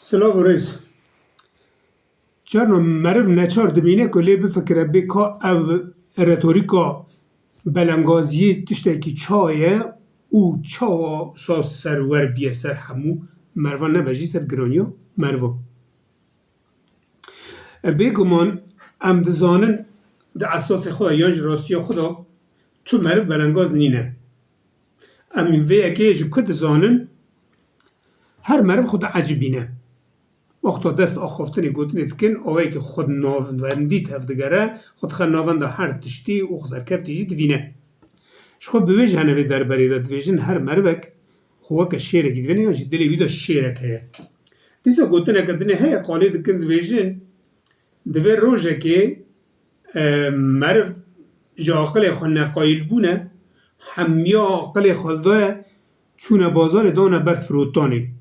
سلاو ریز چرا مرف نچار دبینه که لی بفکره بکا او رتوریکا بلنگازی تشتکی چایه او چا سا سرور بیه سر همو مروان نبجی سر گرانیو مروا بگمان ام دزانن ده اساس خدا یانج راستی خدا تو مرف بلنگاز نینه ام وی اگه جو کد زانن هر مرف خدا عجبینه وقتا دست آخفتنی گوتنی دکن اوه که خود ناوندی تفدگره خود خود ناونده هر تشتی و خزر کفتیجی دوینه شخو بویج هنوی در بریده دویجن هر مروک خواه که شیره گیدوینه یا جی دلی ویدا شیره که دیسا گوتنه کدنه هیا قالی دکن دویجن دوی روژه که مرف جا عقل خود نقایل بونه همیا عقل خالده چونه بازار دانه بر فروتانی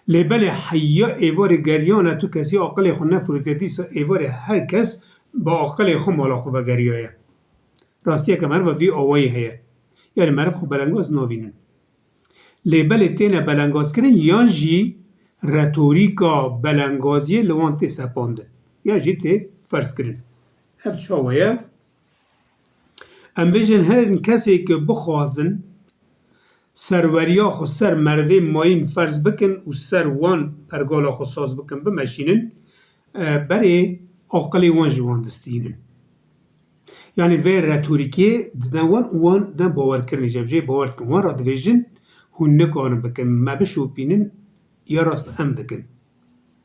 لبل حیا ایوار گریانه تو کسی عقل خود نفروته دیسا ایوار هر کس با عقل خود مالا خود گریایه راستیه که مرف وی آوایی هیه یعنی مرف خود بلنگاز ناوینن لبل تینه بلنگاز کرن یان جی رتوریکا بلنگازی لوانتی سپانده یا جی تی فرس کرن اف چاویه ام بیجن هر کسی که بخوازن سروریا خو سر مروی ماین فرض بکن و سر وان پرگالا خو ساز بکن بمشینن بری عقلی وان جوان دستینن یعنی وی رتوریکی دن وان دن باور کرنی جبجه باور کن وان را دویجن هون نکارن بکن ما بشوپینن یا راست ام دکن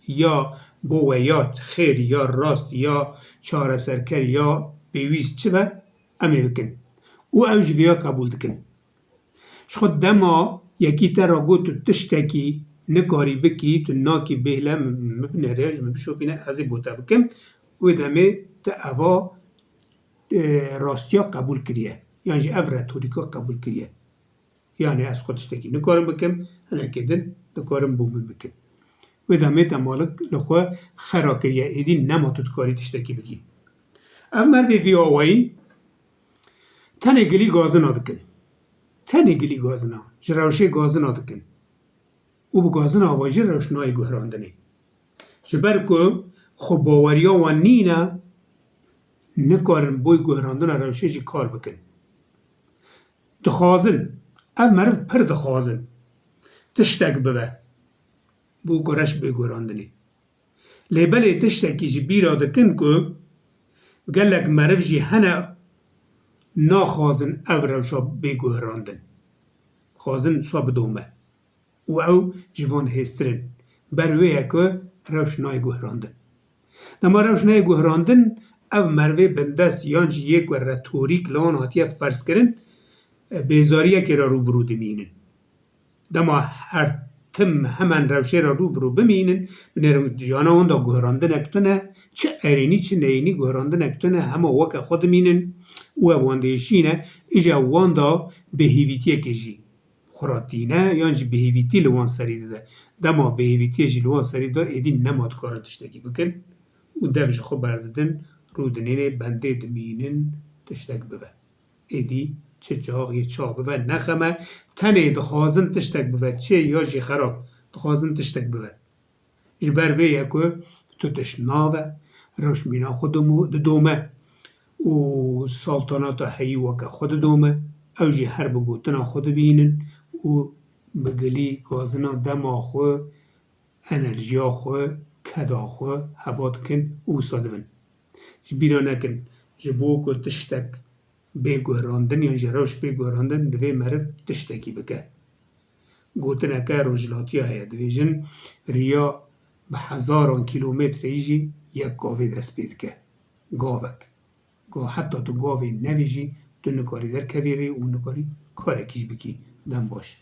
یا بویات خیر یا راست یا چاره سرکر یا بیویست چه و امی بکن او اوج ویا قبول دکن شخود دما یکی تر گو تو تشتکی نکاری بکی تو ناکی بهله مبنه ریج مبشوپینه ازی بوتا بکن و دمه تا اوا راستیا قبول کریه یعنی اف رتوریکا قبول کریه یعنی از خود تشتکی نکارم بکن هنه کدن نکارم بومن بکن و دمه تا مالک لخواه خرا کریه ایدی نما تو کاری تشتکی بکی اف مردی وی آوائی تنه گلی گازن آدکن تنه گلی گازنا جراوشه گازنا دکن او با گازنا آواجه روشنای گهراندنی جبر که خب باوریا و نینه نکارن بوی گهراندن روشه جی کار بکن دخوازن او مرف پر دخوازن تشتک بوه بو گرش بوی گهراندنی لیبلی تشتکی جی بیرا دکن که گلک مرف جی هنه ناخوازن او روشا بگوهراندن خوازن صاب دومه و او جوان هسترن برویه که روش نای گوهراندن نما روش نای گوهراندن او مروی بندست یانج یک و رتوریک لان هاتیه فرس کرن بیزاریه که را رو برو دمینن دما هر تم همان روشه را رو برو بمینن بنرم جانا اوندا گوهراندن اکتونه چه ارینی چه نینی گوهراندن اکتونه همه وکه خود مینن او واندهشینه ایجا واندا بهیویتیه که جی خوراتینه یعنی بهیویتی لوان سریده ده دما بهیویتیه جی لوان سریده ایدی نماد کارن تشتکی بکن و دوش خو برددن رودنین بنده دمینن تشتک بوه ایدی چه چاق یه چاق بوه نخمه تنه دخوازن تشتک بوه چه یا جی خراب دخوازن تشتک بوه جبر ویه که تو تشناوه روش مینا خودمو دومه و سلطنات هایی وکا خود دومه او جی هر بگوتنا خود بینن و بگلی گازنا دما خو انرژیا خو کدا خو حبات کن و سادون جبیرا نکن جبو که تشتک بگوهراندن یا جراوش بگوهراندن دوی مرف تشتکی بکه گوتنا که روجلاتی هیا دویجن ریا به 1000 کیلومتر ایجی یک گاوی دست بید که گاوک گاه حتی تو گاوی نویجی تو نکاری در کویری و نکاری کارکیش بکی دم باش